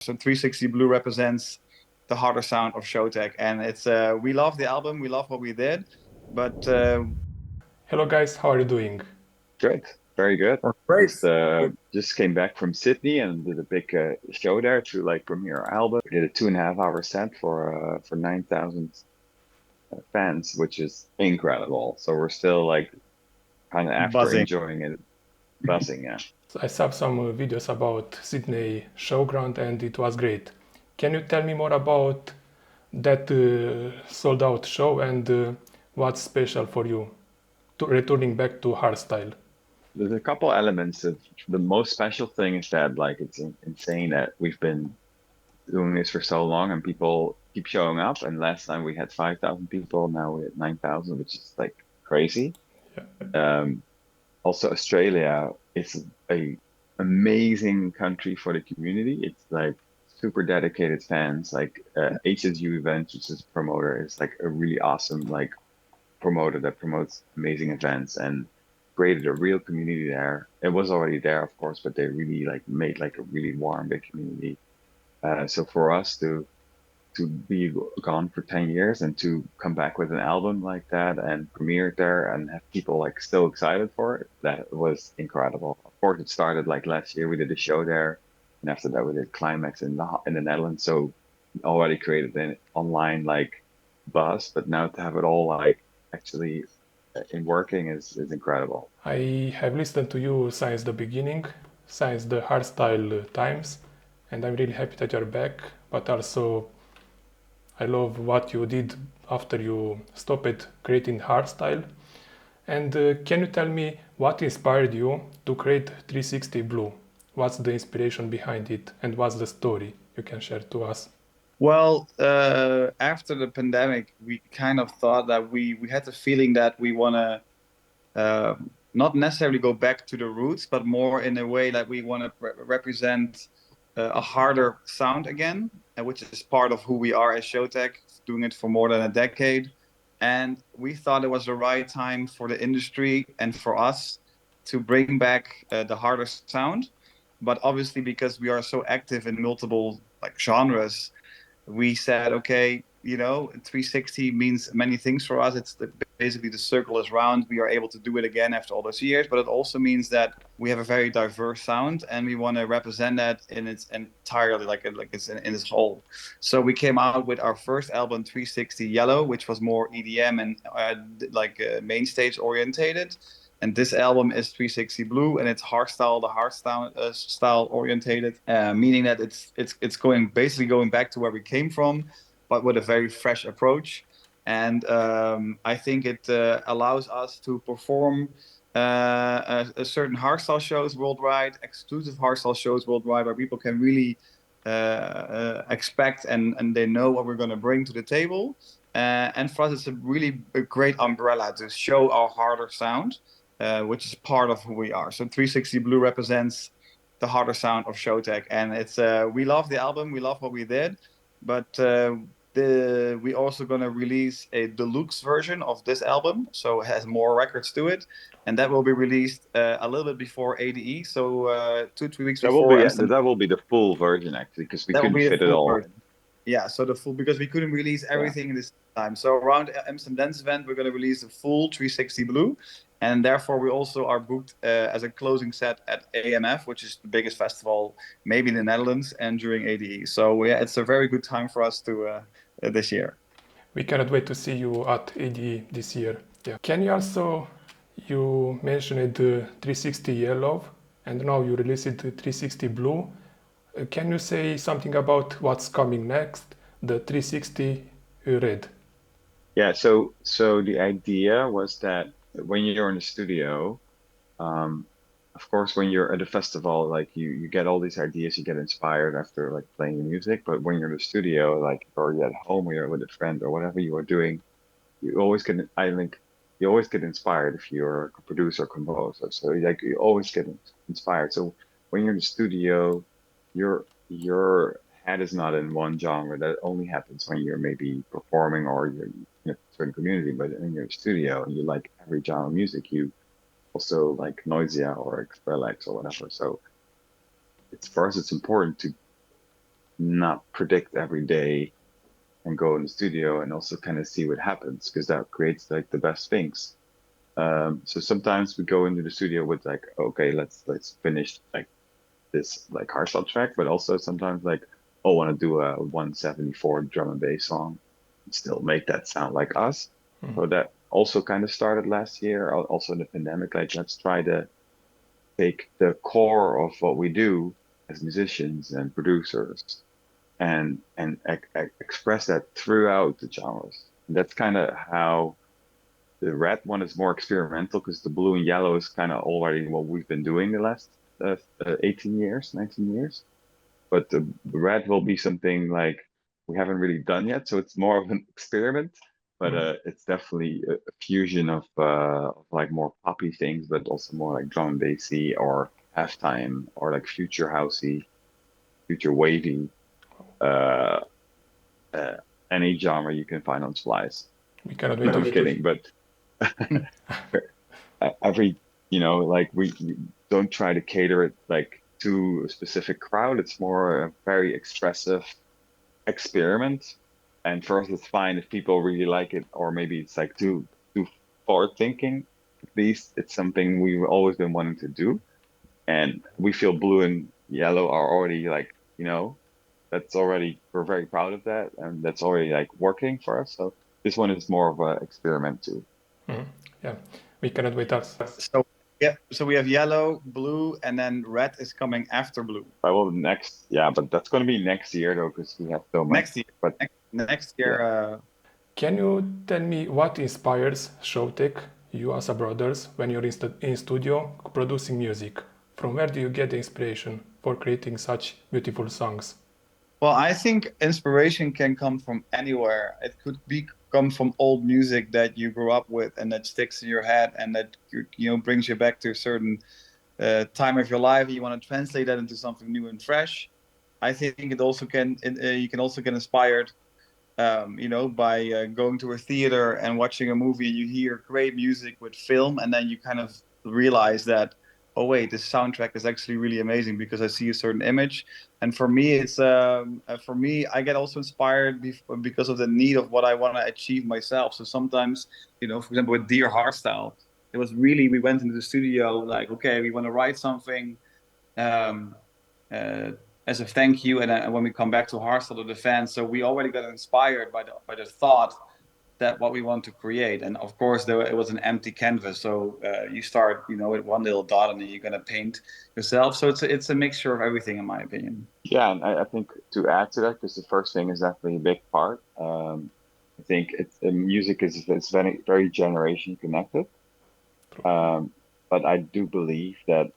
So 360 Blue represents the harder sound of Showtek, and it's we love the album, we love what we did, but Hello guys, how are you doing? Good, very good. we're great. Just came back from Sydney and did a big show there to like premiere our album. We did a 2.5 hour set for 9,000 fans, which is incredible. So we're still like kind of after Buzzing. enjoying it, buzzing. Yeah. I saw some videos about Sydney showground and it was great. Can you tell me more about that sold out show and what's special for you to returning back to hardstyle? There's a couple elements of the most special thing is that like insane that we've been doing this for so long and people keep showing up. And last time we had 5,000 people, now we're at 9,000, which is like crazy. Yeah. Um, Also, Australia is a amazing country for the community. It's like super dedicated fans. Like HSU Events, which is a promoter, is like a really awesome like promoter that promotes amazing events and created a real community there. It was already there, of course, but they really like made like a really warm big community. So for us to be gone for 10 years and to come back with an album like that and premiere it there and have people like still excited for it, that was incredible. Of course, it started like last year, we did a show there, and after that we did Climax in the Netherlands. So we already created an online like buzz, but now to have it all like actually in working is incredible. I have listened to you since the beginning, since the hardstyle times, and I'm really happy that you're back, but also I love what you did after you stopped creating hardstyle. And can you tell me what inspired you to create 360 Blue? What's the inspiration behind it and what's the story you can share to us? Well, after the pandemic, we kind of thought that we had the feeling that we want to uh, not necessarily go back to the roots, but more in a way that we want to represent a harder sound again, which is part of who we are as Showtek, doing it for more than a decade. And we thought it was the right time for the industry and for us to bring back the harder sound. But obviously, because we are so active in multiple like genres, we said, okay, 360 means many things for us. Basically the circle is round. We are able to do it again after all those years, but it also means that we have a very diverse sound, and we want to represent that in its entirely, like it's in its whole. So we came out with our first album, 360 Yellow, which was more EDM and main stage orientated. And this album is 360 Blue, and it's hardstyle, the hardstyle style orientated, meaning that it's going back to where we came from, but with a very fresh approach. And I think it allows us to perform a certain hardstyle shows worldwide, exclusive hardstyle shows worldwide, where people can really expect and they know what we're going to bring to the table. And for us, it's a great umbrella to show our harder sound, which is part of who we are. So 360 Blue represents the harder sound of Showtek, and it's we love the album, we love what we did, but we also gonna release a deluxe version of this album, so it has more records to it, and that will be released a little bit before ADE, so 2-3 weeks before Amsterdam. That will be the full version actually because we That will couldn't be the fit it full all version. Yeah, so the full, because we couldn't release in. everything in this time. So around Amsterdam Dance Event, we're going to release the full 360 Blue, and therefore we also are booked as a closing set at AMF, which is the biggest festival maybe in the Netherlands, and during ADE. So yeah, it's a very good time for us to this year. We cannot wait to see you at AD this year. Yeah. Can you also, you mentioned the 360 Yellow and now you released it 360 Blue. Can you say something about what's coming next, the 360 Red? Yeah, so the idea was that when you're in the studio, um, of course, when you're at a festival, like you get all these ideas, you get inspired after like playing the music. But when you're in the studio, like or you're at home, or you're with a friend or whatever you are doing, you always get, I think, you always get inspired if you're a producer, composer. So like you always get inspired. So when you're in the studio, your head is not in one genre. That only happens when you're maybe performing or you're in a certain community. But in your studio, and you like every genre of music, you also like Noisia or Skrillex or whatever. So it's for us, it's important to not predict every day and go in the studio and also kind of see what happens because that creates like the best things. So sometimes we go into the studio with like, okay, let's finish like this like hardstyle track, but also sometimes like, oh, want to do a 174 drum and bass song, and still make that sound like us. So that also kind of started last year, also in the pandemic. Like, let's try to take the core of what we do as musicians and producers and express that throughout the genres. And that's kind of how the red one is more experimental because the blue and yellow is kind of already what we've been doing the last 18 years, 19 years. But the red will be something like we haven't really done yet. So it's more of an experiment, but it's definitely a fusion of like more poppy things, but also more like drum and bassy or halftime or like future housey, future wavy, uh, uh, any genre you can find on Splice. We cannot wait No, to I'm get kidding, but every like we don't try to cater it like to a specific crowd. It's more a very expressive experiment, and for us it's fine if people really like it, or maybe it's like too forward thinking. At least it's something we've always been wanting to do, and we feel blue and yellow are already like, that's already, we're very proud of that, and that's already like working for us. So this one is more of an experiment too. Yeah, we cannot wait us. So yeah, so we have yellow, blue, and then red is coming after blue. I will next, yeah, but that's going to be next year though, because we have so much. Next year, But next year. yeah. Can you tell me what inspires Showtek, you as a brothers, when you're in studio producing music? From where do you get the inspiration for creating such beautiful songs? Well, I think inspiration can come from anywhere. It could come from old music that you grew up with and that sticks in your head and that brings you back to a certain time of your life. You want to translate that into something new and fresh. I think it also you can also get inspired, by going to a theater and watching a movie. You hear great music with film, and then you kind of realize that, oh wait, this soundtrack is actually really amazing because I see a certain image. And for me, I get also inspired because of the need of what I want to achieve myself. So sometimes, for example, with Dear Hardstyle, it was really, we went into the studio like, okay, we want to write something. Um, uh, as a thank you, and when we come back to Hardstyle to the fans, so we already got inspired by the thought that what we want to create. And of course, it was an empty canvas, so you start, with one little dot, and then you're gonna paint yourself. So it's a mixture of everything, in my opinion. Yeah, and I think to add to that, because the first thing is definitely a big part. I think music is very very generation connected. But I do believe that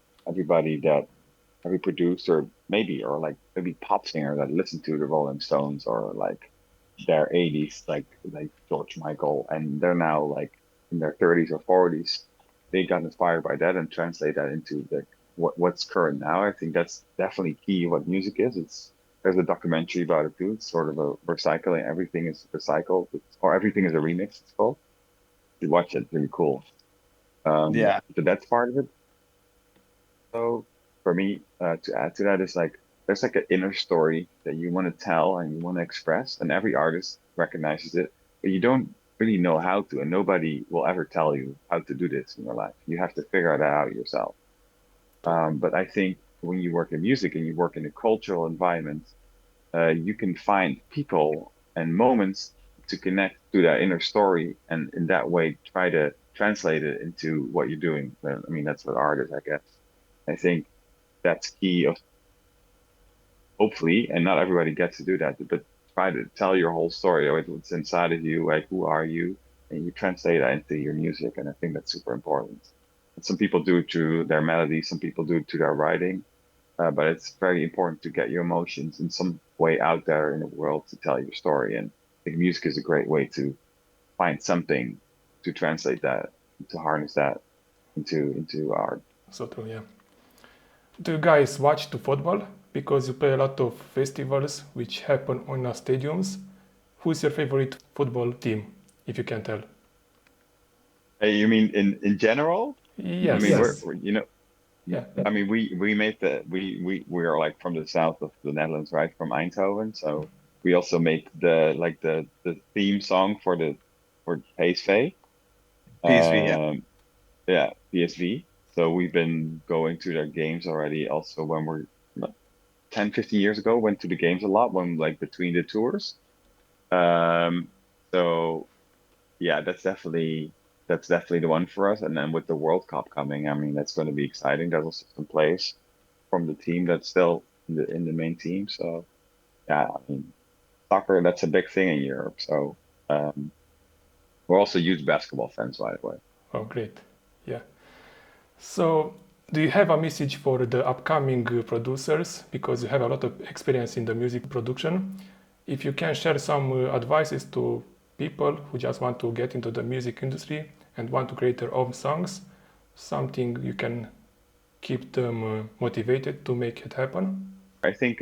every producer maybe or like maybe pop singer that listened to the Rolling Stones or like their 80s, like George Michael, and they're now like in their 30s or 40s, they got inspired by that and translate that into the what's current now. I think that's definitely key what music is. There's a documentary about it too. It's sort of a recycling. Everything is recycled, or everything is a remix. It's called. You watch it, really cool. Yeah. So that's part of it. So for me, to add to that is like there's like an inner story that you want to tell and you want to express, and every artist recognizes it, but you don't really know how to, and nobody will ever tell you how to do this in your life. You have to figure that out yourself. But I think when you work in music and you work in a cultural environment, you can find people and moments to connect to that inner story, and in that way try to translate it into what you're doing. I mean, that's what art is, I guess. I think that's key of hopefully, and not everybody gets to do that, but try to tell your whole story, or what's inside of you, like who are you, and you translate that into your music, and I think that's super important. And some people do it through their melody, some people do it through their writing, but it's very important to get your emotions in some way out there in the world to tell your story, and I think music is a great way to find something to translate that, to harness that into art. So true, yeah. Do you guys watch the football? Because you play a lot of festivals which happen on stadiums. Who's your favorite football team, if you can tell? Hey, you mean in general? I Yes. mean, Yes. we're Yeah. I mean, we made we are like from the south of the Netherlands, right? From Eindhoven. So we also made the theme song for PSV. PSV, yeah. Yeah, PSV. So we've been going to their games already. Also, when we're like, 10, 15 years ago, went to the games a lot when like between the tours. Um, so yeah, that's definitely the one for us. And then with the World Cup coming, I mean, that's going to be exciting. There's also some players from the team that's still in the main team. So yeah, I mean, soccer, that's a big thing in Europe. So um, we're also huge basketball fans, by the way. Oh, great. Yeah. So, do you have a message for the upcoming producers? Because you have a lot of experience in the music production. If you can share some advices to people who just want to get into the music industry and want to create their own songs, something you can keep them motivated to make it happen. I think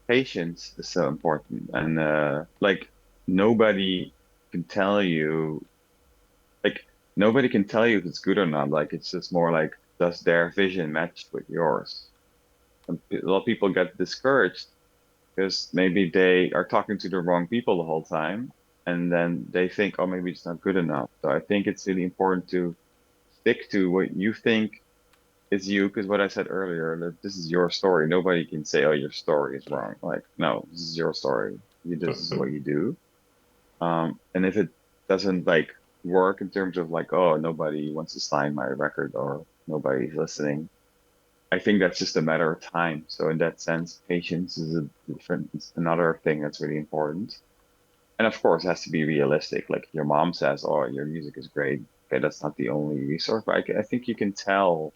patience is so important, and like nobody can tell you, like nobody can tell you if it's good or not. Like it's just more like, does their vision match with yours? And a lot of people get discouraged because maybe they are talking to the wrong people the whole time, and then they think, oh, maybe it's not good enough. So I think it's really important to stick to what you think is you, because what I said earlier, that this is your story. Nobody can say, oh, your story is wrong. Like, no, this is your story. This is what you do. And if it doesn't like work in terms of like, oh, nobody wants to sign my record or nobody's listening, I think that's just a matter of time. So in that sense, patience is it's another thing that's really important. And of course, it has to be realistic. Like your mom says, oh, your music is great. Okay, that's not the only resource, but I think you can tell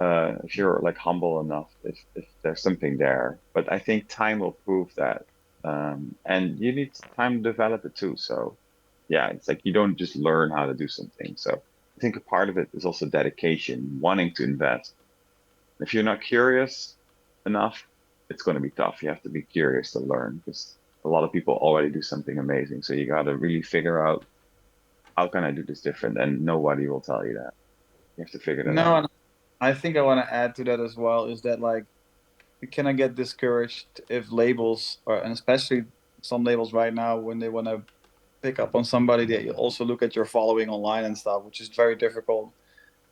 if you're like humble enough, if there's something there. But I think time will prove that. And you need time to develop it too. So yeah, it's like you don't just learn how to do something. So I think a part of it is also dedication, wanting to invest. If you're not curious enough, it's going to be tough. You have to be curious to learn because a lot of people already do something amazing. So you got to really figure out, how can I do this different? And nobody will tell you that. You have to figure that No, out. and I think I want to add to that as well is that like you cannot get discouraged if labels or and especially some labels right now when they want to pick up on somebody, they also look at your following online and stuff, which is very difficult.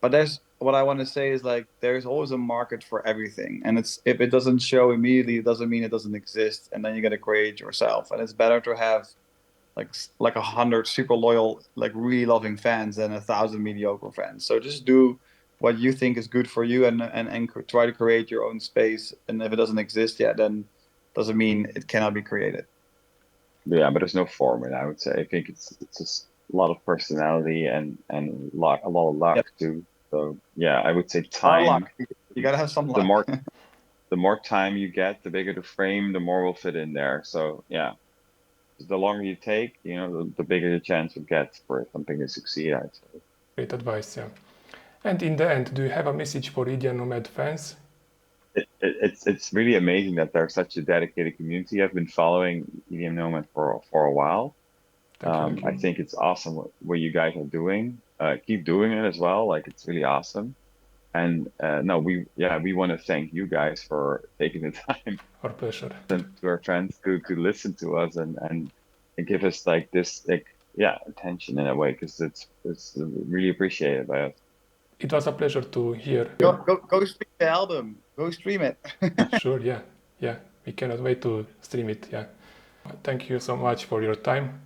But there's what I want to say is like there's always a market for everything, and it's if it doesn't show immediately, it doesn't mean it doesn't exist, and then you got to create yourself. And it's better to have like 100 super loyal, like really loving fans than 1,000 mediocre fans. So just do what you think is good for you, and try to create your own space. And if it doesn't exist yet, then doesn't mean it cannot be created. Yeah, but there's no formula, I would say. I think it's just a lot of personality and luck, a lot of luck Yep. too. So yeah, I would say Or luck. time. You gotta have some The luck. more the more time you get, the bigger the frame, the more will fit in there. So yeah, the longer you take, the bigger the chance you get for something to succeed, I'd say. Great advice, yeah. And in the end, do you have a message for Edmnomad fans? It's really amazing that there's such a dedicated community. I've been following Edmnomad for a while. Thank you. I think it's awesome what you guys are doing. Keep doing it as well. Like it's really awesome. And no, we want to thank you guys for taking the time Our pleasure. to our friends to listen to us and give us like this like attention in a way because it's really appreciated by us. It was a pleasure to hear. Go stream the album. Go stream it. Sure, yeah. Yeah, we cannot wait to stream it, yeah. Thank you so much for your time.